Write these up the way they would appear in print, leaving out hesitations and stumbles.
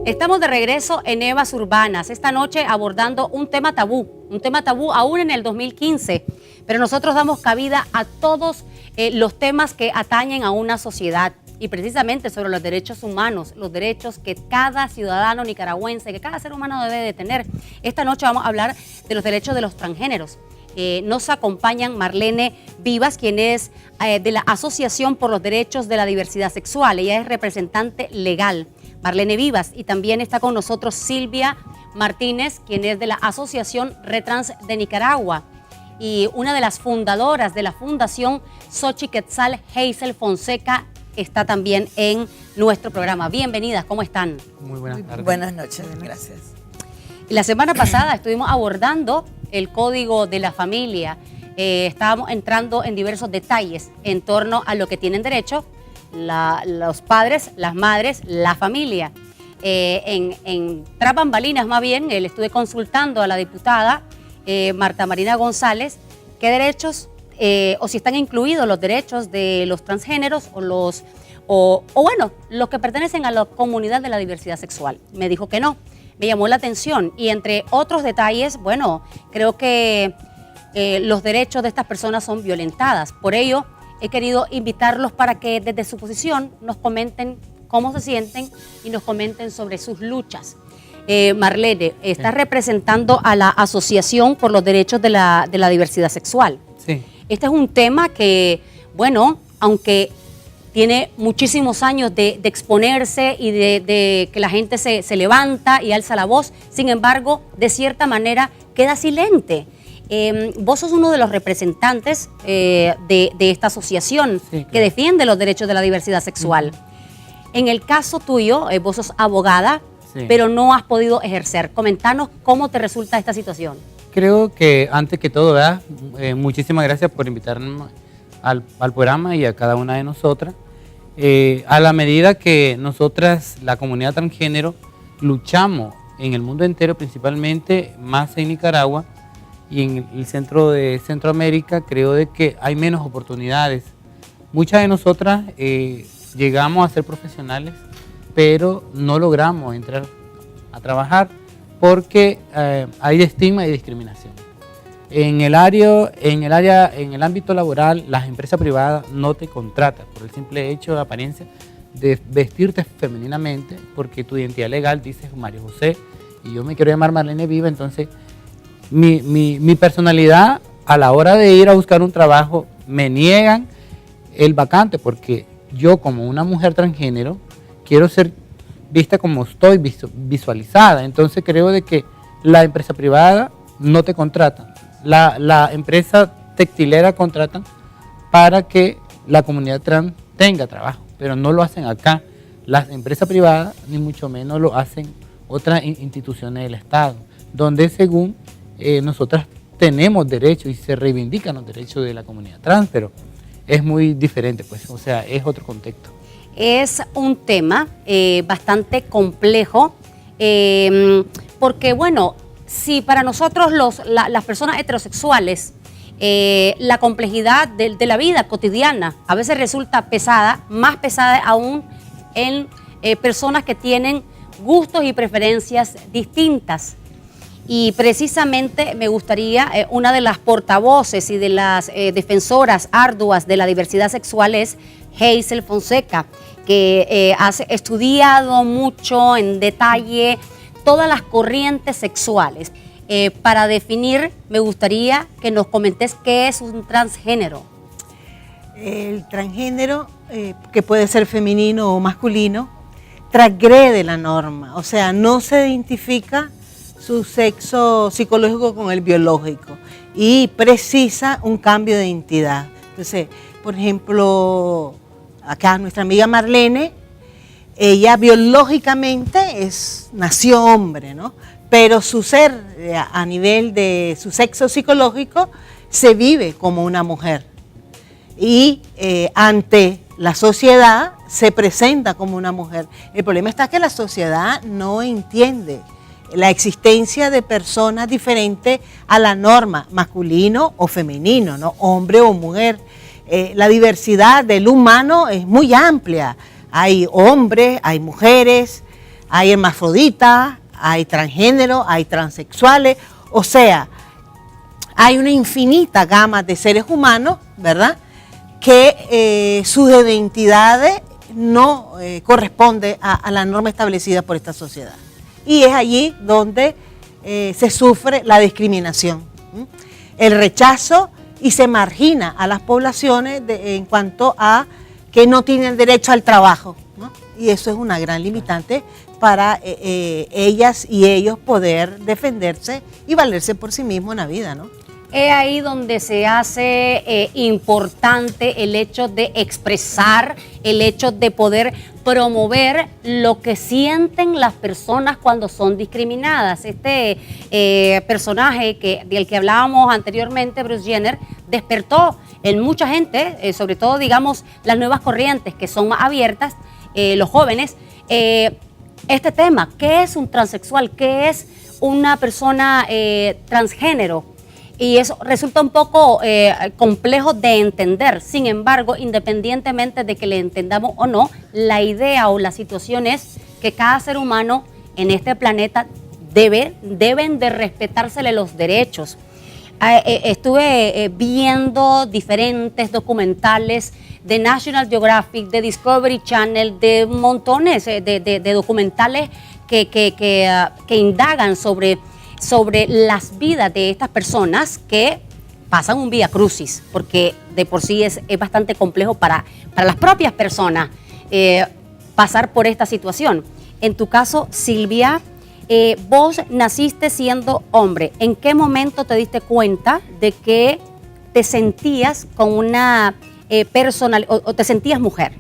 Estamos de regreso en Evas Urbanas, esta noche abordando un tema tabú aún en el 2015, pero nosotros damos cabida a todos los temas que atañen a una sociedad y precisamente sobre los derechos humanos, los derechos que cada ciudadano nicaragüense, que cada ser humano debe de tener. Esta noche vamos a hablar de los derechos de los transgéneros. Nos acompañan Marlene Vivas, quien es de la Asociación por los Derechos de la Diversidad Sexual. Ella es representante legal. Marlene Vivas, y también está con nosotros Silvia Martínez, quien es de la Asociación Retrans de Nicaragua y una de las fundadoras de la Fundación Xochiquetzal, Hazel Fonseca, está también en nuestro programa. Bienvenidas, ¿cómo están? Muy buenas tardes. Buenas noches, gracias. La semana pasada estuvimos abordando el Código de la Familia. Estábamos entrando en diversos detalles en torno a lo que tienen derecho los padres, las madres, la familia. Tras bambalinas, más bien, le estuve consultando a la diputada Marta Marina González qué derechos o si están incluidos los derechos de los transgéneros o bueno, los que pertenecen a la comunidad de la diversidad sexual. Me dijo que no. Me llamó la atención y entre otros detalles, bueno, creo que los derechos de estas personas son violentadas. Por ello, he querido invitarlos para que desde su posición nos comenten cómo se sienten y nos comenten sobre sus luchas. Marlene, estás representando a la Asociación por los Derechos de la Diversidad Sexual. Sí. Este es un tema que, bueno, aunque tiene muchísimos años de exponerse y de que la gente se levanta y alza la voz, sin embargo, de cierta manera queda silente. Vos sos uno de los representantes de esta asociación, sí, claro, que defiende los derechos de la diversidad sexual. En el caso tuyo, vos sos abogada, sí, pero no has podido ejercer. Comentanos cómo te resulta esta situación. Creo que antes que todo, ¿verdad? Muchísimas gracias por invitarme al programa y a cada una de nosotras. A la medida que nosotras, la comunidad transgénero, luchamos en el mundo entero, principalmente más en Nicaragua, y en el centro de Centroamérica, creo de que hay menos oportunidades. Muchas de nosotras llegamos a ser profesionales, pero no logramos entrar a trabajar porque hay estigma y discriminación. En el ámbito laboral, las empresas privadas no te contratan por el simple hecho de apariencia de vestirte femeninamente, porque tu identidad legal dice María José y yo me quiero llamar Marlene Viva, entonces mi personalidad a la hora de ir a buscar un trabajo me niegan el vacante porque yo como una mujer transgénero quiero ser vista como estoy visualizada. Entonces creo de que la empresa privada no te contrata, la empresa textilera contratan para que la comunidad trans tenga trabajo, pero no lo hacen acá. Las empresas privadas ni mucho menos lo hacen otras instituciones del Estado, donde según nosotras tenemos derechos y se reivindican los derechos de la comunidad trans, pero es muy diferente, pues, o sea, es otro contexto. Es un tema bastante complejo, porque, bueno, si para nosotros las personas heterosexuales, la complejidad de la vida cotidiana a veces resulta pesada, más pesada aún en personas que tienen gustos y preferencias distintas. Y precisamente me gustaría, una de las portavoces y de las defensoras arduas de la diversidad sexual es Hazel Fonseca, que ha estudiado mucho en detalle todas las corrientes sexuales. Para definir, me gustaría que nos comentes qué es un transgénero. El transgénero, que puede ser femenino o masculino, transgrede la norma, o sea, no se identifica su sexo psicológico con el biológico y precisa un cambio de identidad. Entonces, por ejemplo, acá nuestra amiga Marlene, ella biológicamente nació hombre, ¿no? Pero su ser, a nivel de su sexo psicológico, se vive como una mujer. Y ante la sociedad se presenta como una mujer. El problema está que la sociedad no entiende la existencia de personas diferentes a la norma, masculino o femenino, ¿no? Hombre o mujer. la diversidad del humano es muy amplia. Hay hombres, hay mujeres, hay hermafroditas, hay transgénero, hay transexuales, o sea, hay una infinita gama de seres humanos, ¿verdad?, que sus identidades no corresponden a la norma establecida por esta sociedad. Y es allí donde se sufre la discriminación, el rechazo, y se margina a las poblaciones en cuanto a que no tienen derecho al trabajo, ¿no? Y eso es una gran limitante para ellas y ellos poder defenderse y valerse por sí mismos en la vida, ¿no? Es ahí donde se hace importante el hecho de expresar, el hecho de poder promover lo que sienten las personas cuando son discriminadas. Este personaje del que hablábamos anteriormente, Bruce Jenner, despertó en mucha gente, sobre todo, digamos, las nuevas corrientes que son más abiertas, los jóvenes, este tema. ¿Qué es un transexual? ¿Qué es una persona transgénero? Y eso resulta un poco complejo de entender. Sin embargo, independientemente de que le entendamos o no, la idea o la situación es que cada ser humano en este planeta deben de respetársele los derechos. Estuve viendo diferentes documentales de National Geographic, de Discovery Channel, de montones de documentales que indagan sobre las vidas de estas personas que pasan un vía crucis, porque de por sí es bastante complejo para las propias personas pasar por esta situación. En tu caso, Silvia, vos naciste siendo hombre. ¿En qué momento te diste cuenta de que te sentías con una o te sentías mujer?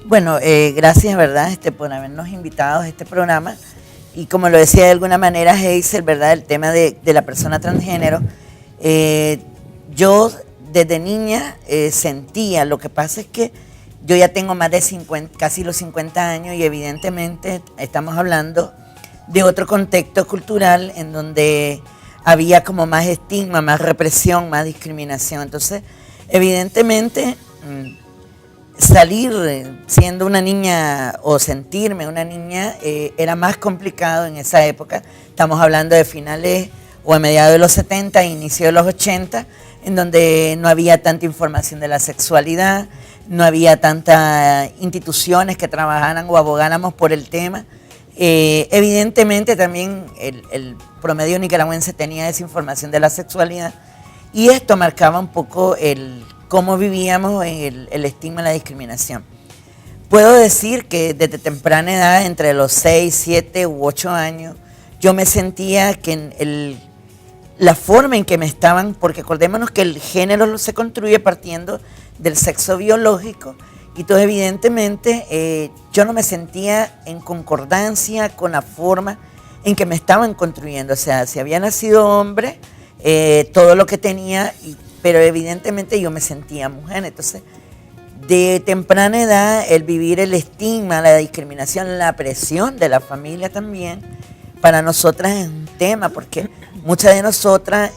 Bueno, gracias, ¿verdad?, por habernos invitado a este programa. Y como lo decía de alguna manera Hazel, ¿verdad?, el tema de la persona transgénero, yo desde niña sentía, lo que pasa es que yo ya tengo más de 50, casi los 50 años, y evidentemente estamos hablando de otro contexto cultural en donde había como más estigma, más represión, más discriminación. Entonces, evidentemente, salir siendo una niña o sentirme una niña era más complicado en esa época. Estamos hablando de finales o a mediados de los 70, inicio de los 80, en donde no había tanta información de la sexualidad, no había tantas instituciones que trabajaran o abogáramos por el tema. Evidentemente también el promedio nicaragüense tenía esa información de la sexualidad, y esto marcaba un poco cómo vivíamos el estigma y la discriminación. Puedo decir que desde temprana edad, entre los 6, 7 u 8 años, yo me sentía que la forma en que me estaban, porque acordémonos que el género se construye partiendo del sexo biológico, y entonces evidentemente yo no me sentía en concordancia con la forma en que me estaban construyendo. O sea, si había nacido hombre, todo lo que tenía, pero evidentemente yo me sentía mujer. Entonces, de temprana edad, el vivir el estigma, la discriminación, la presión de la familia también, para nosotras es un tema, porque muchas de nosotras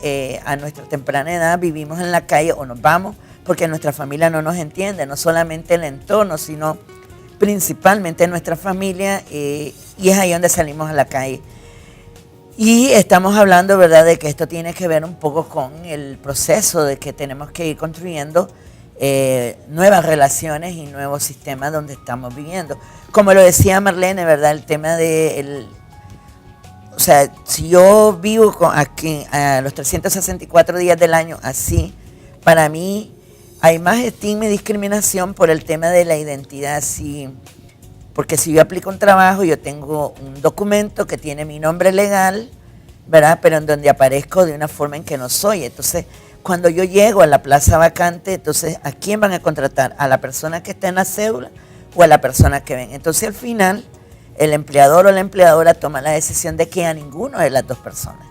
a nuestra temprana edad vivimos en la calle o nos vamos porque nuestra familia no nos entiende, no solamente el entorno, sino principalmente nuestra familia, y es ahí donde salimos a la calle. Y estamos hablando, ¿verdad?, de que esto tiene que ver un poco con el proceso de que tenemos que ir construyendo nuevas relaciones y nuevos sistemas donde estamos viviendo. Como lo decía Marlene, ¿verdad?, el tema de o sea, si yo vivo aquí a los 364 días del año así, para mí hay más estigma y discriminación por el tema de la identidad. Sí, porque si yo aplico un trabajo, yo tengo un documento que tiene mi nombre legal, ¿verdad?, pero en donde aparezco de una forma en que no soy. Entonces, cuando yo llego a la plaza vacante, entonces, ¿a quién van a contratar? ¿A la persona que está en la cédula o a la persona que ven? Entonces, al final, el empleador o la empleadora toma la decisión de que a ninguno de las dos personas.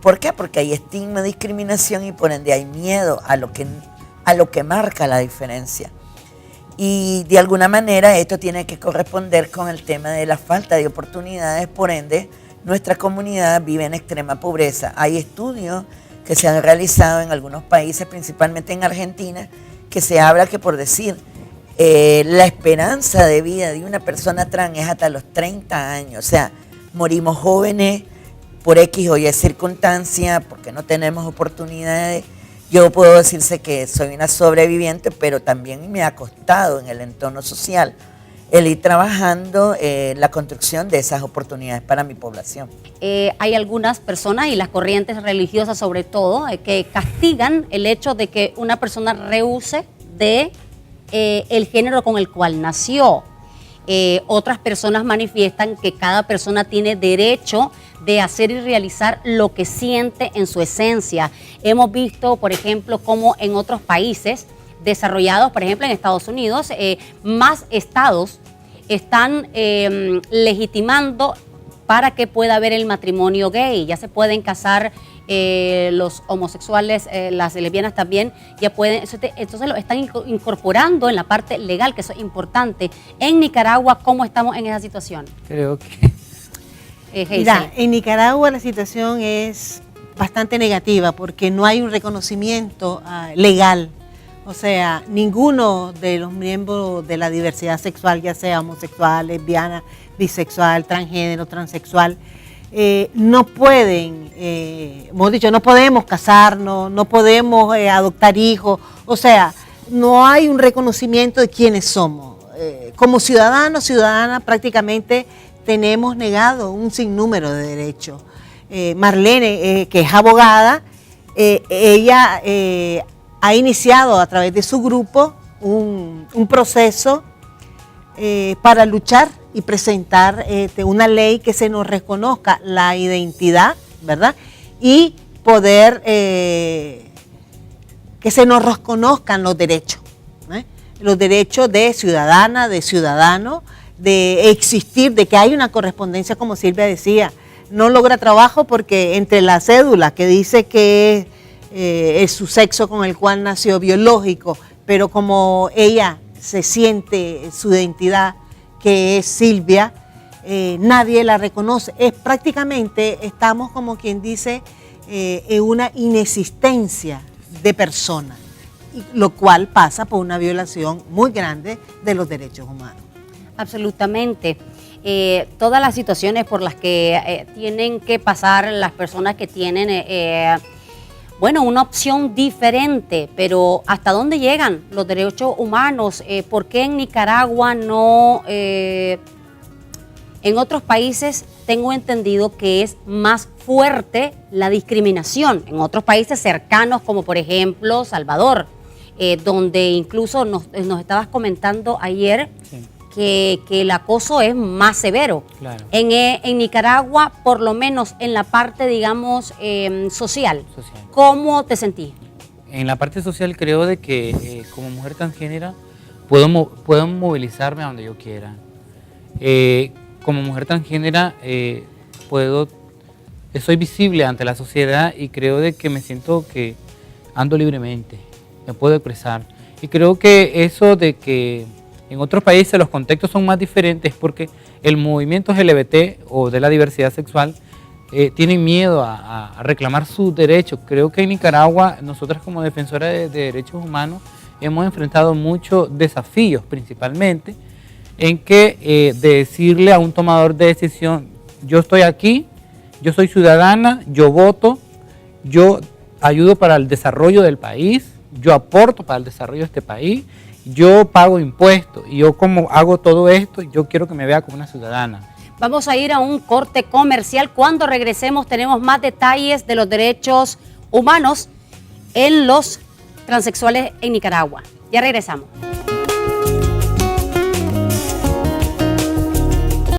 ¿Por qué? Porque hay estigma, discriminación, y por ende hay miedo a lo que marca la diferencia. Y de alguna manera esto tiene que corresponder con el tema de la falta de oportunidades, por ende nuestra comunidad vive en extrema pobreza. Hay estudios que se han realizado en algunos países, principalmente en Argentina, que se habla que, por decir, la esperanza de vida de una persona trans es hasta los 30 años. O sea, morimos jóvenes por X o Y circunstancia, porque no tenemos oportunidades. Yo puedo decirse que soy una sobreviviente, pero también me ha costado en el entorno social el ir trabajando la construcción de esas oportunidades para mi población. Hay algunas personas, y las corrientes religiosas sobre todo, que castigan el hecho de que una persona rehúse de el género con el cual nació. Otras personas manifiestan que cada persona tiene derecho de hacer y realizar lo que siente en su esencia. Hemos visto, por ejemplo, cómo en otros países desarrollados, por ejemplo en Estados Unidos, más estados están legitimando para que pueda haber el matrimonio gay. Ya se pueden casar los homosexuales, las lesbianas también, ya pueden, entonces lo están incorporando en la parte legal, que eso es importante. En Nicaragua, ¿cómo estamos en esa situación? Creo que... Mira, en Nicaragua la situación es bastante negativa porque no hay un reconocimiento legal. O sea, ninguno de los miembros de la diversidad sexual, ya sea homosexual, lesbiana, bisexual, transgénero, transexual, no pueden, hemos dicho, no podemos casarnos, no podemos adoptar hijos. O sea, no hay un reconocimiento de quiénes somos. Como ciudadanos, ciudadanas, prácticamente tenemos negado un sinnúmero de derechos. Marlene, que es abogada, ella ha iniciado a través de su grupo un proceso para luchar y presentar una ley que se nos reconozca la identidad, ¿verdad? Y poder que se nos reconozcan los derechos, los derechos de ciudadana, de ciudadano, de existir, de que hay una correspondencia, como Silvia decía. No logra trabajo porque entre la cédula que dice que es su sexo con el cual nació biológico, pero como ella se siente su identidad, que es Silvia, nadie la reconoce. Prácticamente estamos, como quien dice, en una inexistencia de persona, lo cual pasa por una violación muy grande de los derechos humanos. Absolutamente. Todas las situaciones por las que tienen que pasar las personas que tienen, bueno, una opción diferente, pero ¿hasta dónde llegan los derechos humanos? ¿Por qué en Nicaragua no? En otros países tengo entendido que es más fuerte la discriminación. En otros países cercanos, como por ejemplo Salvador, donde incluso nos estabas comentando ayer, sí, que el acoso es más severo. Claro. En Nicaragua, por lo menos en la parte, digamos, social, ¿cómo te sentís? En la parte social creo de que como mujer transgénero puedo movilizarme a donde yo quiera. Como mujer transgénero soy visible ante la sociedad y creo de que me siento que ando libremente, me puedo expresar. Y creo que eso de que en otros países los contextos son más diferentes porque el movimiento LGBT o de la diversidad sexual tienen miedo a reclamar sus derechos. Creo que en Nicaragua, nosotras como defensoras de derechos humanos, hemos enfrentado muchos desafíos, principalmente en que de decirle a un tomador de decisión, yo estoy aquí, yo soy ciudadana, yo voto, yo ayudo para el desarrollo del país, yo aporto para el desarrollo de este país, yo pago impuestos y yo como hago todo esto, yo quiero que me vea como una ciudadana. Vamos a ir a un corte comercial. Cuando regresemos tenemos más detalles de los derechos humanos en los transexuales en Nicaragua. Ya regresamos.